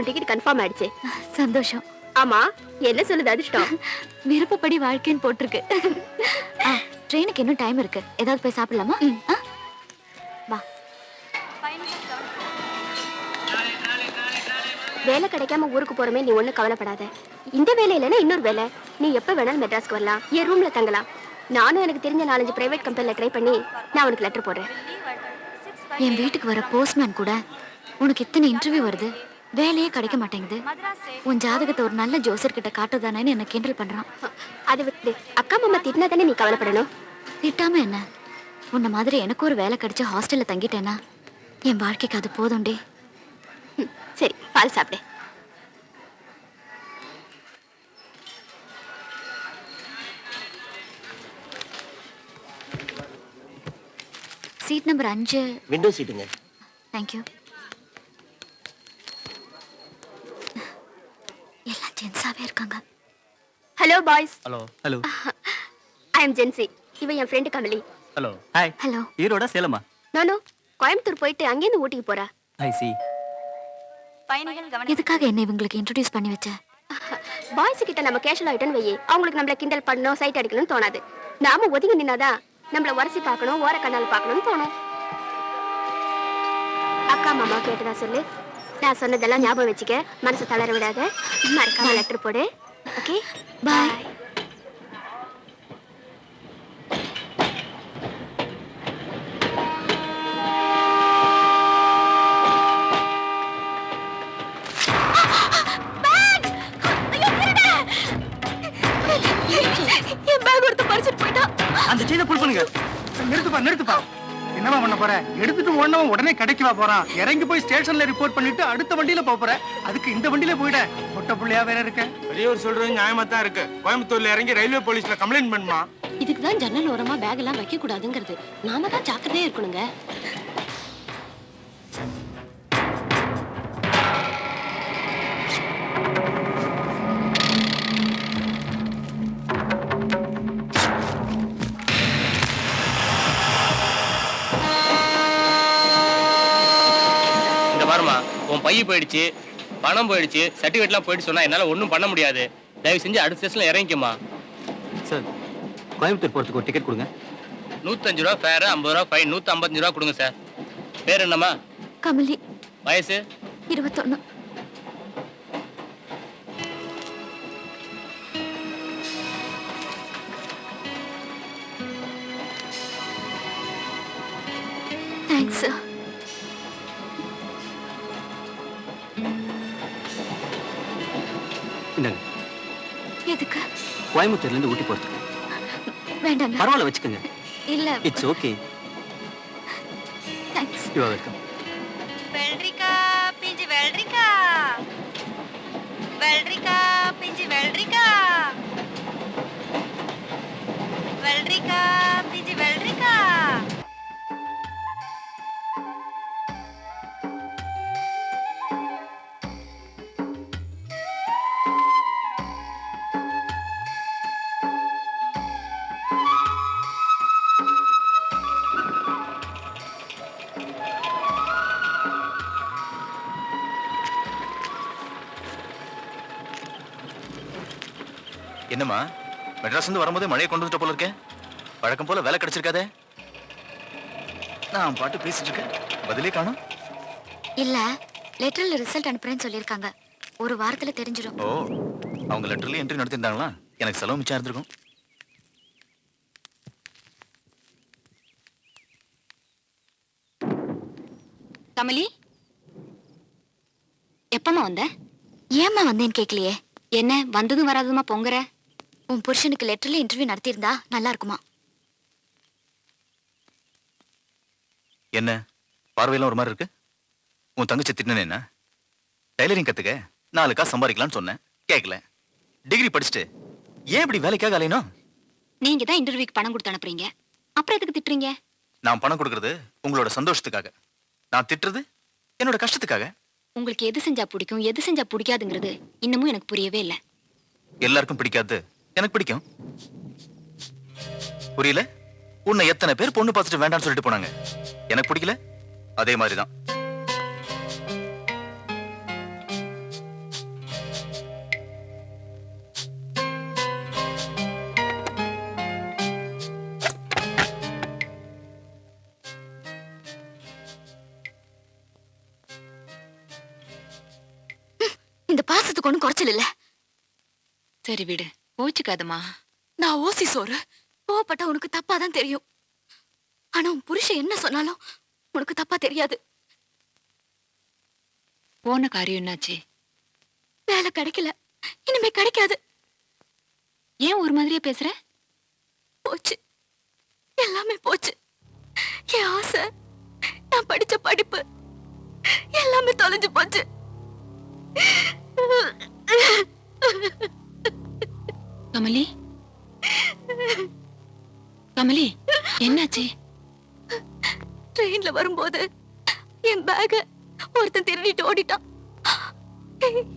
உன் ticket confirm ஆயிடுச்சு. சந்தோஷம். ஆமா, என்ன சொல்லுது அதிர்ஷ்டம்? விருப்பப்படி வாழ்க்கைன்னு போட்டிருக்கு. ட்ரெயினுக்கு இன்னும் டைம் இருக்கு. ஏதாவது போய் சாப்பிடலாமா? வா. வேலை கிடைக்காம ஊருக்கு போறமே, நீ ஒண்ணு கவலைப்படாத. இந்த வேலை இல்லைன்னா இன்னொரு வேலை. நீ எப்ப வேணாலும் மெட்ராஸ்க்கு வரலாம், என் ரூம்ல தங்கலாம். நானும் எனக்கு தெரிஞ்ச 4-5 பிரைவேட் கம்பெனில ட்ரை பண்ணி நான் உனக்கு லெட்டர் போடுறேன். என் வீட்டுக்கு வர போஸ்ட்மேன் கூட உனக்கு இத்தனை இன்டர்வியூ வருது, வேலையே கிடைக்க மாட்டேங்குது, உன் ஜாதகத்தை ஒரு நல்ல ஜோசர் கிட்ட காட்டுதானேன்னு என்ன கிண்டல் பண்றான். அது விட்டு அக்கா மாமா திட்டினா தானே நீ கவலைப்படணும். திட்டாம என்ன, உன்ன மாதிரி எனக்கு ஒரு வேலை கிடைச்சு ஹாஸ்டல்ல தங்கிட்டேன்னா என் வாழ்க்கைக்கு அது போதும்டே. சரி, பால் சாப்பிடு. சீட் நம்பர் 5 விண்டோ சீட்டுங்க. தேங்க்யூ. எல்லாம் ஜென்ஸாவே இருக்காங்க. Hello boys. Hello. I am Jency. இவ என் friend Kamali. Hello. Hi. Hello. ஈரோடா சேலமா? நானோ கோயம்புத்தூர் போயிட்டு அங்கேருந்து ஊட்டிக்கு போறா. I see. எதுக்காக என்ன இவங்களுக்கு இன்ட்ரோடியூஸ் பண்ணி வச்ச? பாய்ஸ் கிட்ட நம்ம கேஷுவல் ஆயிட்டோன்னு வையே, அவங்களுக்கு நம்மள கிண்டல் பண்ணணும், சைட் அடிக்கணும்னு தோணாது. நாம ஒதுங்கி நின்னாதான் நம்மள உரசி பார்க்கணும், ஓர கண்ணால் பார்க்கணும்னு தோணும். அக்கா மாமா கேட்டதா சொல்லு. நான் சொன்னதெல்லாம் ஞாபகம் வச்சுக்க, மனசு தளர விடாத. மறக்காம லெட்டர் போடு. ஓகே, பாய். என் பேக் ஒருத்த பறிச்சுட்டு போயிட்டான். அந்த செயினை புல் பண்ணுங்க. நிறுத்துப்பா. என்னவா பண்ண போற? எடுத்துட்டு ஓடனவன் உடனே கடைக்குவா போறான். இறங்கி போய் ஸ்டேஷன்ல ரிப்போர்ட் பண்ணிட்டு அடுத்த வண்டியில போற. அதுக்கு இந்த வண்டியில போயிட மொட்டை புள்ளையா வேற இருக்க. பெரியவர் சொல்றது நியாயமா தான் இருக்கு. கோயம்புத்தூர்ல இறங்கி ரயில்வே போலீஸ்ல கம்ப்ளைண்ட் பண்ணுமா? இதுக்கு தான் ஜன்னல் ஓரமா பேக் எல்லாம் வைக்க கூடாதுங்கிறது. நாம தான் ஜாக்கிரதையா இருக்கணுங்க. பாருமா, உன் பைய போயிடுச்சு, பணம் போயிடுச்சு, சர்டிஃபிகேட்லாம் போயிட்டு சொன்னா என்னால ஒன்றும் பண்ண முடியாது. தயவு செஞ்சு அடுத்த ஸ்டேஷன்ல இறங்கிக்கமா. சார், கோயம்புத்தூர் போறதுக்கு ஒரு டிக்கெட் கொடுங்க. 105 ரூபா ஃபேர், 50 ரூபா ஃபைன், 155 ரூபா கொடுங்க சார். பேர் என்னம்மா? கமலி. வயசு? 21. Thanks sir. எதுக்கு? கோயம்புத்தூர்ல இருந்து ஊட்டி போறதுக்கு. வேண்டாம். பரவாயில்ல, வச்சுக்கோங்க. இல்ல. It's okay. Thanks. You are welcome. வெல்ரிக்கா பிஞ்சி வெல்ரிக்கா, வெல்ரிக்கா பிஞ்சி வெல்ரிக்கா, வெல்ரிக்கா பிஞ்சி வெல்ரிக்கா. என்னம்மா, மெட்ராஸ் இருந்து வரும்போதே மழையை கொண்டு வந்துட்ட போல இருக்கேன். வழக்கம் போல வேலை கிடைச்சிருக்காதே. நான் பாட்டு பேசிட்டு இருக்கேன், பதிலே காணும். இல்ல, லெட்டர்ல ரிசல்ட் அனுப்புறேன்னு சொல்லிருக்காங்க. ஒரு வாரத்துல தெரிஞ்சிடும். ஓ, அவங்க லெட்டர்ல என்ட்ரி நடத்திருந்தாங்களா? எனக்கு செலவு மிச்சம் இருந்திருக்கும். கமலி, எப்பமா வந்த? ஏம்மா வந்தேன்னு கேட்கலையே. என்ன வந்ததும் வராதுமா பொங்குற? உன் புருஷனுக்கு லெட்டர்ல இன்டர்வியூ நடத்தியிருந்தா நல்லா இருக்குமா? என்ன பார்வையெல்லாம் ஒரு மாதிரி இருக்கு? உன் தங்கச்சி திட்டினேன். என்ன டைலரிங் கத்துக்க 4 காசு சம்பாதிக்கலாம்னு சொன்னேன், கேட்கல. டிகிரி படிச்சுட்டு ஏன் இப்படி வேலைக்காக அலையணும்? நீங்க தான் இன்டர்வியூக்கு பணம் கொடுத்து அனுப்புறீங்க, அப்புறம் எதுக்கு திட்டுறீங்க? நான் பணம் கொடுக்கறது உங்களோட சந்தோஷத்துக்காக, நான் திட்டுறது என்னோட கஷ்டத்துக்காக. உங்களுக்கு எது செஞ்சா பிடிக்கும், எது செஞ்சா பிடிக்காதுங்கிறது இன்னமும் எனக்கு புரியவே இல்லை. எல்லாருக்கும் பிடிக்காது, எனக்கு பிடிக்கும். புரியல? உன்னை எத்தனை பேர் பொண்ணு பார்த்துட்டு வேண்டாம்னு சொல்லிட்டு போனாங்க, எனக்கு பிடிக்கல. அதே மாதிரிதான் இந்த பாசத்துக்கு ஒண்ணும் குறைச்சல் இல்ல. சரி விடு, கோச்சுக்காதம்மா. நான் ஓசி சோறு கோவப்பட்ட உனக்கு தப்பாதான் தெரியும். ஆனா உன் புருஷன் என்ன சொன்னாலும் உனக்கு தப்பா தெரியாது. போன காரியம் என்னாச்சு? வேலை கிடைக்கல, இனிமே கிடைக்காது. ஏன் ஒரு மாதிரியா பேசுற? போச்சு, எல்லாமே போச்சு. என் ஆசை, நான் படிச்ச படிப்பு எல்லாமே தொலைஞ்சு போச்சு. கமலி, கமலி, என்னாச்சு? ட்ரெயின்ல வரும்போது என் பேக ஒருத்தன் திருடிட்டு ஓடிட்டான்.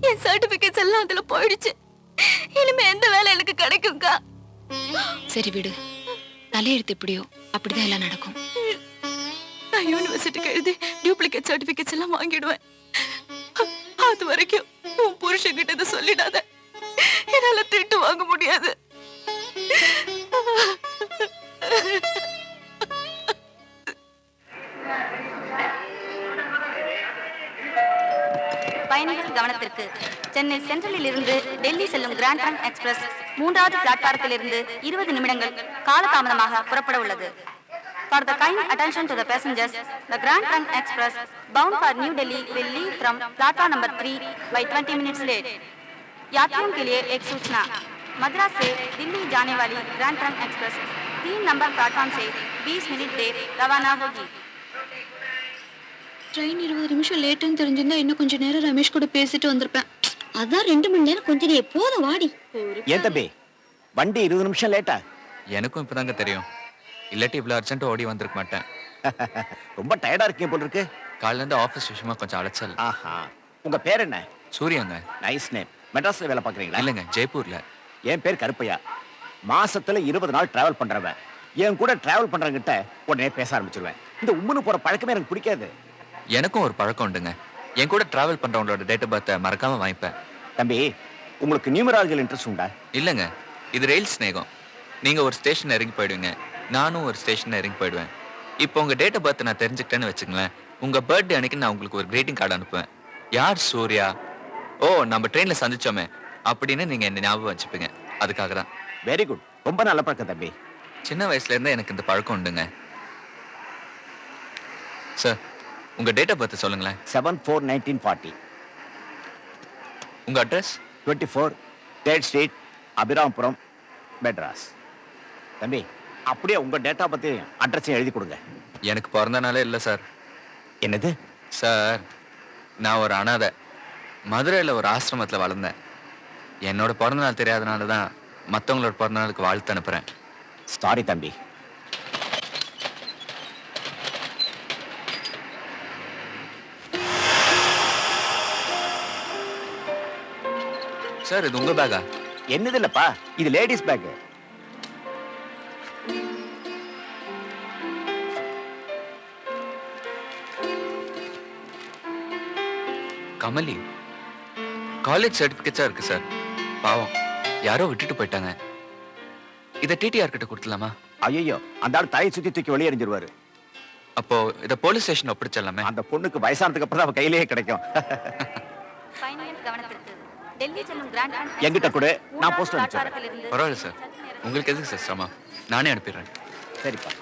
என் சர்டிபிகேட்ஸ் எல்லாம் அதுல போயிடுச்சு. இனிமே எந்த வேலை எனக்கு கிடைக்கும்க்கா? சரி விடு, தலையெழுத்து எப்படியோ அப்படிதான் எல்லாம் நடக்கும். நான் யூனிவர்சிட்டிக்கு எழுதி டூப்ளிகேட் சர்டிபிகேட்ஸ் எல்லாம் வாங்கிடுவேன். அது வரைக்கும் உன் புருஷன் கிட்ட இதை சொல்லிடாத. என்னால திட்டு வாங்க முடியாது. பயணிகள் கவனத்திற்கு. சென்னை சென்ட்ரலில் இருந்து டெல்லி செல்லும் கிராண்ட் ட்ரங்க் எக்ஸ்பிரஸ் 3வது பிளாட்பாரத்திலிருந்து 20 நிமிடங்கள் காலதாமதமாக புறப்பட உள்ளது. For the kind attention to the passengers, the Grand Trunk Express bound for New Delhi will leave from platform number 3 by 20 minutes late. यात्रियों के लिए एक सूचना, मद्रास से दिल्ली जाने वाली grand trunk express 3 number platform से 20 मिनट देर रवाना होगी. ட்ரெயின் 20 நிமிஷம் லேட்டுன்னு தெரிஞ்சிருந்தா இன்னும் கொஞ்ச நேரம் ரமேஷ் கூட பேசிட்டு வந்திருப்பேன். அதான் 2 மணி நேரம் கொஞ்ச நேரம் எப்போதும் வாடி. ஏன் தம்பி வண்டி 20 நிமிஷம் லேட்டா? எனக்கும் இப்பதாங்க தெரியும். இல்லாட்டி இவ்வளவு அர்ஜென்ட் ஓடி வந்திருக்க மாட்டேன். ரொம்ப டயர்டா இருக்கீங்க போல இருக்கு. காலைல இருந்து ஆபீஸ் விஷயமா கொஞ்சம் அலைச்சல். ஆஹா, உங்க பேர் என்ன? சூர்யாங்க. Nice name. மெட்ராஸ்ல வேலை பாக்குறீங்களா? இல்லங்க, ஜெய்ப்பூர்ல. என் பேர் கருப்பையா. மாசத்துல 20 நாள் டிராவல் பண்றவன். என் கூட டிராவல் பண்றவங்கிட்ட உடனே பேச ஆரம்பிச்சிருவேன். இந்த உம்முன்னு போற பழக்கமே எனக்கு பிடிக்காது. எனக்கும் ஒரு பழக்கம் உண்டுங்க. என் கூட டிராவல் பண்றவங்களோட டேட் ஆஃப் பர்த்தை மறக்காம வாங்கிப்பேன். தம்பி, உங்களுக்கு நியூமராலஜில இன்ட்ரெஸ்ட் உண்டா? இல்லங்க, இது ரயில் ஸ்நேகம். நீங்க ஒரு ஸ்டேஷன் இறங்கி போயிடுவீங்க, நானும் ஒரு ஸ்டேஷன் இறங்கி போயிடுவேன். இப்போ உங்க டேட் ஆஃப் பர்த் நான் தெரிஞ்சுக்கிட்டேன்னு வச்சுங்களேன், உங்க பர்த்டே அன்னைக்கு நான் உங்களுக்கு ஒரு கிரீட்டிங் கார்டு அனுப்புவேன். யார் சூர்யா, ஓ நம்ம ட்ரெயின்ல சந்திச்சோமே அப்படின்னு நீங்க என்ன ஞாபகம் வச்சுப்பீங்க. அதுக்காக தான். வெரி குட், ரொம்ப நல்ல பழக்கம் தம்பி. சின்ன வயசுல இருந்தே எனக்கு இந்த பழக்கம் உண்டுங்க. சார், உங்க டேட் ஆஃப் பர்த் சொல்லுங்களேன். 7/4/1940. உங்க address 24 3rd street, Abiramapuram, Madras. தம்பி, அப்படியே உங்க டேட்டா பத்தி அட்ரஸையும் எழுதி கொடுங்க. எனக்கு பிறந்த நாளே இல்லை சார். என்னது சார்? நான் ஒரு அனாதை. மதுரையில் ஒரு ஆசிரமத்தில் வளர்ந்தேன். என்னோட பிறந்த நாள் தெரியாதனால தான் மற்றவங்களோட பிறந்த நாளுக்கு வாழ்த்து அனுப்புகிறேன். சாரி தம்பி. சார், இது உங்க பேக்கா? என்னது இல்லப்பா, இது லேடிஸ் பேக். கமலி, காலேஜ் சர்டிபிகேட்ஸா இருக்கு சார். பாவம், யாரோ விட்டுட்டு போயிட்டாங்க. இதை டிடிஆர் கிட்ட கொடுத்துலாமா? ஐயோ, அந்த ஆள் தலையை சுத்தி தூக்கி வெளியே எறிஞ்சிருவாரு. அப்போ இதை போலீஸ் ஸ்டேஷன் ஒப்படைச்சிடலாமே? அந்த பொண்ணுக்கு வயசானதுக்கு அப்புறம் அவ கையிலேயே கிடைக்கும். பயணிகள் கவனத்திற்கு. டெல்லி செல்லும் கிராண்ட் ட்ரங்க் என்கிட்ட கூட நான் மூன்றாவது போஸ்ட் அனுப்பிச்சிடுறேன். பிளாட்பாரத்திலிருந்து பரவாயில்ல சார், உங்களுக்கு எதுக்கு சார் சிரமம்? நானே அனுப்பிடுறேன். சரிப்பா.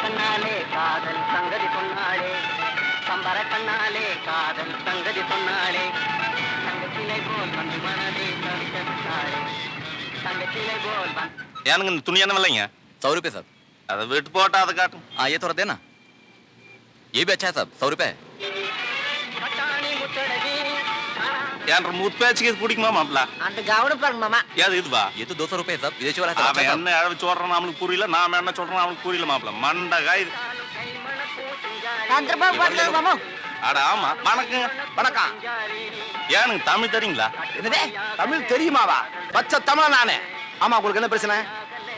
கண்ணாலே காதல் சங்கதி சொன்னாளே, சம்பர கண்ணாலே காதல் சங்கதி சொன்னாளே, தங்கச்சிலை போல் வந்து மனதே தவித்தாளே, தங்கச்சிலை போல் வந்து. ஏனுங்க இந்த துணி என்ன விலைங்க? 100 रुपये साहब. அதை விட்டு போட்டா அதை காட்டும். हाँ, ये थोड़ा देना. ये भी अच्छा है साहब, 100 रुपये. பட்டாணி முத்தழகி என்ற முற்பேச்சுக்கு இது பிடிக்குமா மாப்பிள? அந்த கவனம் பாருங்க மாமா. ஏது இதுவா? ये तो 200 रुपए है साहब विदेशी वाला है அவன் என்ன அழகு சொல்றான் நம்மளுக்கு புரியல, நாம என்ன சொல்றோம் அவனுக்கு புரியல மாப்பிள. மண்டகா இது. 100 ரூபாய் போட்டு மாமா. அட ஆமா. வணக்கங்க. வணக்கம். ஏனுங்க தமிழ் தெரியுங்களா? என்னதே தமிழ் தெரியுமாவா? பச்சை தமிழ் நானே. ஆமா, உங்களுக்கு என்ன பிரச்சனை?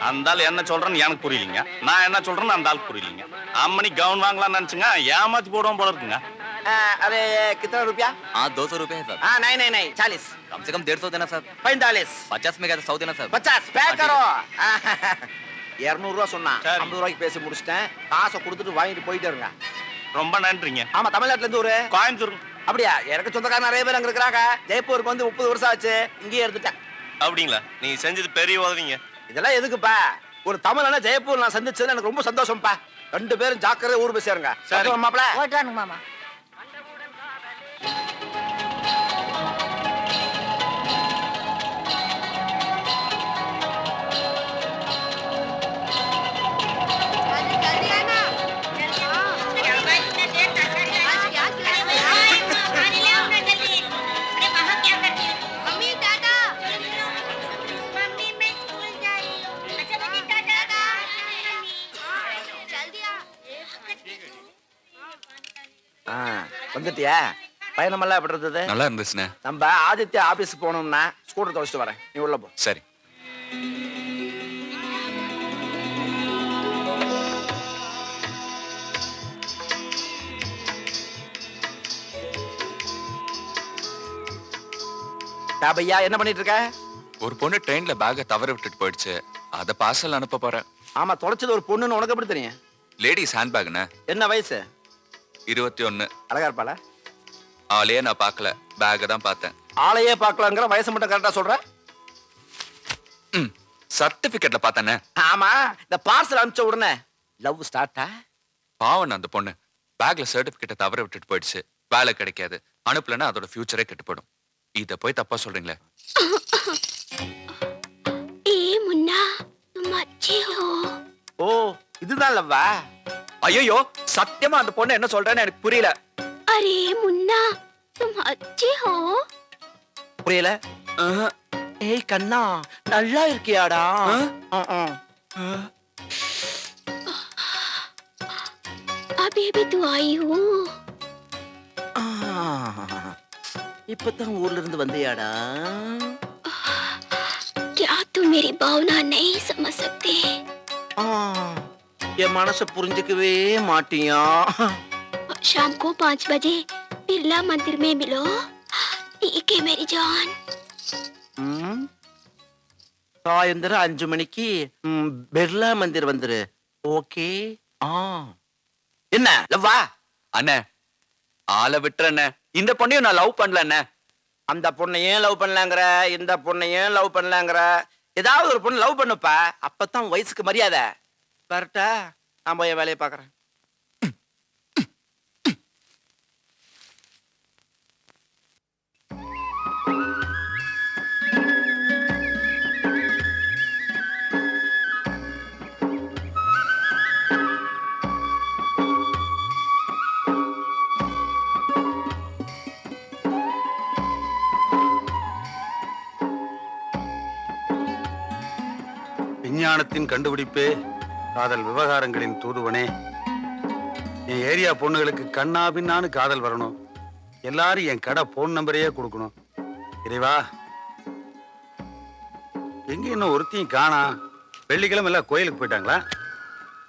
அந்த ஆள் என்ன சொல்றேன்னு எனக்கு புரியலீங்க, நான் என்ன சொல்றேன்னு அந்த ஆள் புரியலீங்க. அம்மனி கவுன் வாங்கலாம்னு நினைச்சுங்க, ஏமாத்தி போடுவோம் போல இருக்குங்க. अरे कितना रुपया? हाँ 200 रुपए है साहब। हाँ नहीं नहीं नहीं 40 कम से कम 150 देना साहब। 45 50 में क्या 100 देना साहब। 50 பே கரோ. 200 ரூபா சொன்னா 50 ரூபாய்க்கு பேசி முடிச்சிட்டேன். காசை கொடுத்துட்டு வாங்கிட்டு போயிட்டே இருங்க. ரொம்ப நன்றிங்க. ஆமா, தமிழ்நாட்டுல இருந்து ஒரு கோயம்புத்தூர். அப்படியா? எனக்கு சொந்தக்காரங்க நிறைய பேர் அங்க இருக்கிறாங்க. ஜெய்ப்பூருக்கு வந்து 30 வருஷம் ஆச்சு, இங்கேயே எடுத்துட்டேன். அப்படிங்களா? நீங்க செஞ்சது பெரிய உதவிங்க. இதெல்லாம் எதுக்குப்பா? ஒரு தமிழனா ஜெய்ப்பூர் நான் சந்திச்சது எனக்கு ரொம்ப சந்தோஷம்ப்பா. 2 பேரும் ஜாக்கிரதை ஊர் போய் சேருங்க. சரி மாப்பிள. போயிட்டு வாங்க மாமா. வந்துட்டியா? பயணமெல்லாம் எப்படி இருந்தது? நல்லா இருந்துச்சுண்ணே. நம்ம ஆதித்யா ஆபீஸ் போனோம்னா ஸ்கூட்டர் துவச்சிட்டு வரேன், நீ உள்ள போ. சரி. பையா என்ன பண்ணிட்டு இருக்க? ஒரு பொண்ணு ட்ரெயின்ல பேக்க தவற விட்டுட்டு போயிடுச்சு, அத பார்சல் அனுப்ப போறேன். ஆமா, தொலைச்சது ஒரு பொண்ணுன்னு உனக்கு எப்படி தெரியும்? லேடிஸ் ஹேண்ட் பேக்ண்ணே. என்ன வயசு? 21. அழகா இருப்பாளா? ஆளையே நான் பார்க்கல, பேக்க தான் பார்த்தேன். ஆளையே பார்க்கலாங்கிற வயசு மட்டும் கரெக்டா சொல்ற? சர்டிபிகேட்ல பார்த்தேனே. ஆமா, இந்த பார்சல் அனுப்பிச்ச உடனே லவ் ஸ்டார்ட்டா? பாவன் அந்த பொண்ணு பேக்ல சர்டிபிகேட்டை தவற விட்டுட்டு போயிடுச்சு, வேலை கிடைக்காது, அனுப்பலன்னா அதோட ஃபியூச்சரே கெட்டுப்படும். இத போய் தப்பா சொல்றீங்களே. ஏ முன்னா तुम अच्छे हो. ஓ, இதுதான் லவ்வா? ஐயோ, சத்தியமா அந்த பொண்ணு என்ன சொல்றேன்னு எனக்கு புரியல. अरे मुन्ना तुम अच्छे हो. புரியல? ஏய் கண்ணா, நல்லா இருக்கியாடா? अभी भी तू आई हो. இப்பதான் ஊர்ல இருந்து வந்தியாடா? क्या तू मेरी भावना नहीं समझ सकते? என் மனச புரிஞ்சுக்கவே மாட்டியா? शाम को 5 बजे बिरला मंदिर में मिलो. ठीक है मेरी जान. சாயந்தரம் 5 மணிக்கு பிர்லா மந்திர் வந்துரு. ஓகே. என்ன லவ்வா? அண்ணே, ஆளை விட்டுறண்ணே. இந்த பொண்ணையும் நான் லவ் பண்ணல அண்ணே. அந்த பொண்ணை ஏன் லவ் பண்ணலாங்கிற? இந்த பொண்ணை ஏன் லவ் பண்ணலாங்கிற? ஏதாவது ஒரு பொண்ணு லவ் பண்ணுப்பா, அப்பதான் வயசுக்கு மரியாதை. கரெக்டா? நான் போய் வேலையை பாக்குறேன். விஞ்ஞானத்தின் கண்டுபிடிப்பே காதல் விவகாரங்களின் தூதுவனே. என் ஏரியா பொண்ணுகளுக்கு கண்ணா பின்னான்னு காதல் வரணும். எல்லாரும் என் கடை போன் நம்பரையே கொடுக்கணும். இறைவா, எங்க இன்னும் ஒருத்தையும் காணா? வெள்ளிக்கிழமை எல்லாம் கோயிலுக்கு போயிட்டாங்களா?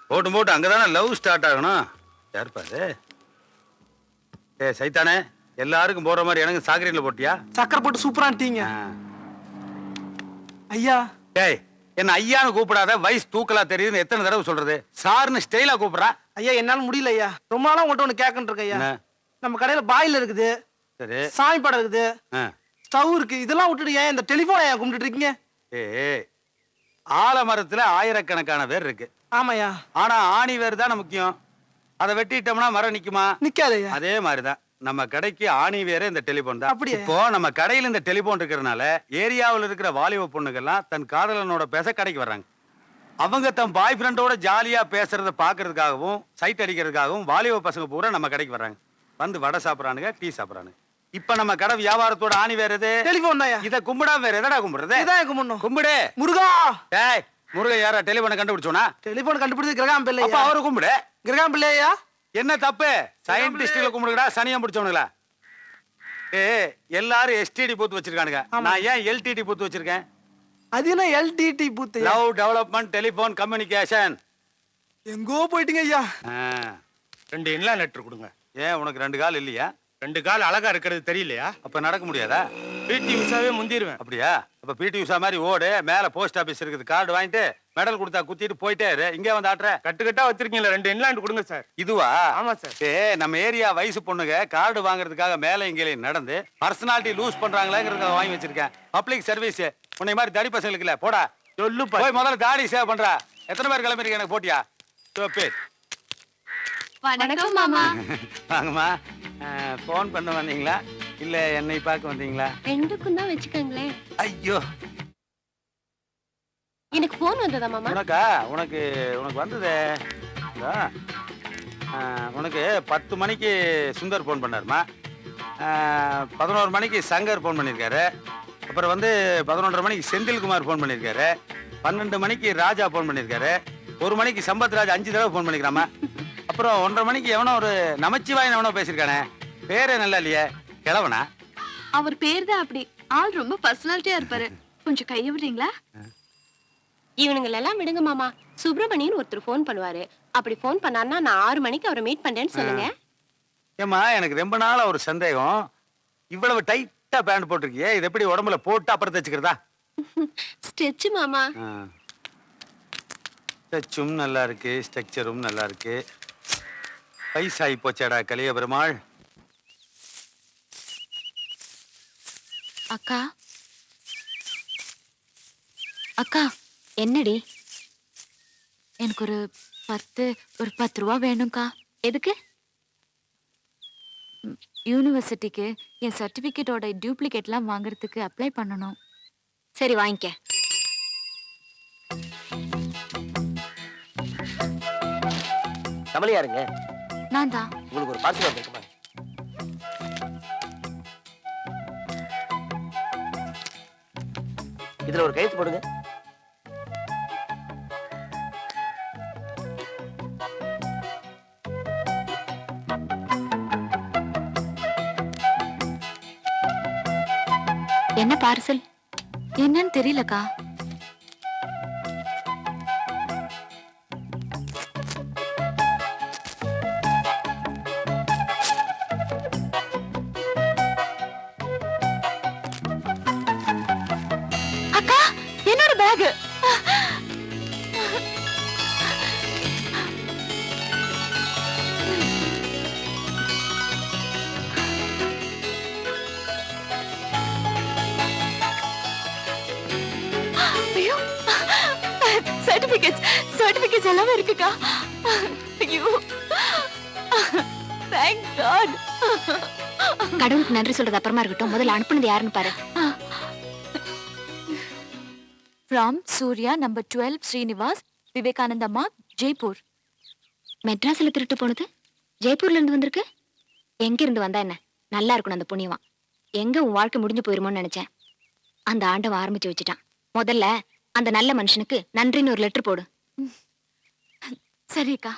போட்டு அங்கதானே லவ் ஸ்டார்ட் ஆகணும். யாருப்பாரு? சைத்தானே, எல்லாருக்கும் போற மாதிரி எனக்கு சாக்கரியில போட்டியா? சக்கரை போட்டு சூப்பரான்ட்டீங்க ஐயா. ஏய், என்ன ஐயான்னு கூப்பிடாத, வயசு தூக்கலா தெரியுதுன்னு எத்தனை தடவை சொல்றது? சார்னு ஸ்டைலா கூப்பிடுறா. ஐயா என்னால முடியல ஐயா, ரொம்ப நாளா உங்கள்கிட்ட ஒண்ணு கேட்கணும் இருக்கு ஐயா. நம்ம கடையில பாயில் இருக்குது, சரி, சாமி படம் இருக்குது, ஸ்டவ் இருக்கு, இதெல்லாம் விட்டுட்டு ஏன் இந்த டெலிபோன் ஐயா கும்பிட்டு இருக்கீங்க? ஆலமரத்துல ஆயிரக்கணக்கான பேர் இருக்கு. ஆமாயா, ஆனா ஆணி வேர் தானே முக்கியம். அதை வெட்டிட்டோம்னா மரம் நிக்குமா? நிக்காது. அதே மாதிரிதான் நம்ம கடைக்கு ஆணி வேற இந்த டெலிபோன் தான். அப்படியே இப்போ நம்ம கடையில இந்த டெலிபோன் இருக்கிறதுனால ஏரியாவில் இருக்கிற வாலிப பொண்ணுகள்லாம் தன் காதலனோட பேச கடைக்கு வர்றாங்க. அவங்க தன் பாய் ஃப்ரெண்டோட ஜாலியா பேசுறத பாக்குறதுக்காகவும் சைட் அடிக்கிறதுக்காகவும் வாலிப பசங்க பூரா நம்ம கடைக்கு வர்றாங்க. வந்து வடை சாப்பிட்றானுங்க, டீ சாப்பிட்றானுங்க. இப்ப நம்ம கடை வியாபாரத்தோட ஆணி வேற எது? டெலிபோன் தான்யா. இத கும்பிடாம வேற எதடா கும்பிடுறது? இதான் கும்பிடணும். கும்பிடு. முருகா. டேய் முருகன் யாரா டெலிபோனை கண்டுபிடிச்சோனா? டெலிபோன் கண்டுபிடிச்சது கிரகாம் பிள்ளை. அப்ப அவரை கும்பிடு. கிரகாம் பிள்ளையா? என்ன தப்பு? சயின்டிஸ்ட்ல கும்பிடுங்கடா, சனியம் பிடிச்சவனுங்களா? எல்லாரும் எஸ்டிடி பூத்து வச்சிருக்கானுங்க. நான் ஏன் எல்டிடி பூத்து வச்சிருக்கேன்? அது என்ன எல்டிடி பூத்து? Love development telephone communication. எங்கோ போயிட்டீங்க ஐயா. 2 இன்லாண்ட் லெட்டர் கொடுங்க. ஏன் உனக்கு 2 கால் இல்லையா? 2 கால் அழகா இருக்கிறது தெரியலையா? அப்ப நடக்க முடியாதா? பிடி உஷாவே முந்திருவேன். அப்படியா? அப்ப பிடி உஷா மாதிரி ஓடு. மேல போஸ்ட் ஆபீஸ் இருக்குது, கார்டு வாங்கிட்டு மெடல் கொடுத்தா குத்திட்டு போயிட்டே இரு. இங்க வந்து ஆட்ற. கட்டு கட்டா வச்சிருக்கீங்களா? 2 இன்லாண்ட் கொடுங்க சார். இதுவா? ஆமா சார். நம்ம ஏரியா வயசு பொண்ணுங்க கார்டு வாங்குறதுக்காக மேல இங்கேயும் நடந்து பர்சனாலிட்டி லூஸ் பண்றாங்களேங்கிறத வாங்கி வச்சிருக்கேன். Public service. உன்னை மாதிரி தடி பசங்களுக்கு இல்ல. போடா சொல்லு. போய் முதல்ல தாடி சேவ் பண்றா. எத்தனை பேர் கிளம்பிருக்க எனக்கு போட்டியா? வணக்கம் மாமா. வாங்கம்மா. போன் பண்ண வந்தீங்களா இல்ல என்னை பார்க்க வந்தீங்களா? ரெண்டுக்கும் தான் வச்சுக்கோங்களேன். ஐயோ, எனக்கு போன் வந்ததா மாமா? உனக்கா? உனக்கு வந்ததே. உனக்கு 10 மணிக்கு சுந்தர் போன் பண்ணாருமா. 11 மணிக்கு சங்கர் போன் பண்ணியிருக்காரு. அப்புறம் 11:30 மணிக்கு செந்தில்குமார் போன் பண்ணியிருக்காரு. 12 மணிக்கு ராஜா போன் பண்ணியிருக்காரு. 1 மணிக்கு சம்பத்ராஜ் 5 தடவை போன் பண்ணிக்கிறாமா. அப்புறம் 1:30 மணிக்கு எவனோ ஒரு நமச்சிவாயன் எவனோ பேசியிருக்கானே. பேரே நல்லா இல்லையே. கிழவனா? அவர் பேர் தான் அப்படி. ஆள் ரொம்ப பர்சனாலிட்டியா இருப்பாரு. கொஞ்சம் கைய விடுறீங்களா? இவனுங்களெல்லாம் விடுங்க மாமா. சுப்பிரமணியன் ஒருத்தர் போன் பண்ணுவாரு. அப்படி போன் பண்ணாருன்னா நான் 6 மணிக்கு அவரை மீட் பண்றேன்னு சொல்லுங்க. ஏம்மா, எனக்கு ரொம்ப நாளா ஒரு சந்தேகம். இவ்வளவு டைட்டா பேண்ட் போட்டிருக்கியே, இது எப்படி உடம்புல போட்டு அப்புறம் தச்சுக்கிறதா? ஸ்ட்ரெச் மாமா. ஸ்ட்ரெச்சும் நல்லா இருக்கு, ஸ்ட்ரக்சரும் நல்லா இருக்கு. வயசாகி போச்சாடா கலிய பெருமாள். அக்கா அக்கா என்னடி? எனக்கு ஒரு 10 ரூபா வேணும்க்கா. எதுக்கு? யூனிவர்சிட்டிக்கு என் சர்டிபிகேட்டோட டூப்ளிகேட்லாம் வாங்குறதுக்கு அப்ளை பண்ணணும். சரி வாங்கிக்க. தமிழ் யாருங்க? நான் தான். உங்களுக்கு ஒரு பார்சல் வந்திருக்குமா? இதுல ஒரு கையெழுத்து போடுங்க. என்ன பார்சல்? என்னன்னு தெரியலக்கா. அக்கா, என்னோட பேக். ஐயோ, சர்டிபிகேட்ஸ் எல்லாமே இருக்குக்கா. ஐயோ, தேங்க் காட். கடவுளுக்கு நன்றி சொல்றது அப்புறமா இருக்கட்டும். முதல்ல அனுப்புனது யாருன்னு பாரு. From Surya, number 12, Srinivas, Vivekananda Mark, Jaipur. மெட்ராஸ்ல திருட்டு போனது ஜெய்ப்பூர்ல இருந்து வந்திருக்கு. எங்க இருந்து வந்தா என்ன? நல்லா இருக்கணும் அந்த புண்ணியவான். எங்க உன் வாழ்க்கை முடிஞ்சு போயிருமோன்னு நினைச்சேன். அந்த ஆண்டவன் ஆரம்பிச்சு வச்சுட்டான். முதல்ல அந்த நல்ல மனுஷனுக்கு நன்றின்னு ஒரு லெட்டர் போடு. சரிக்கா.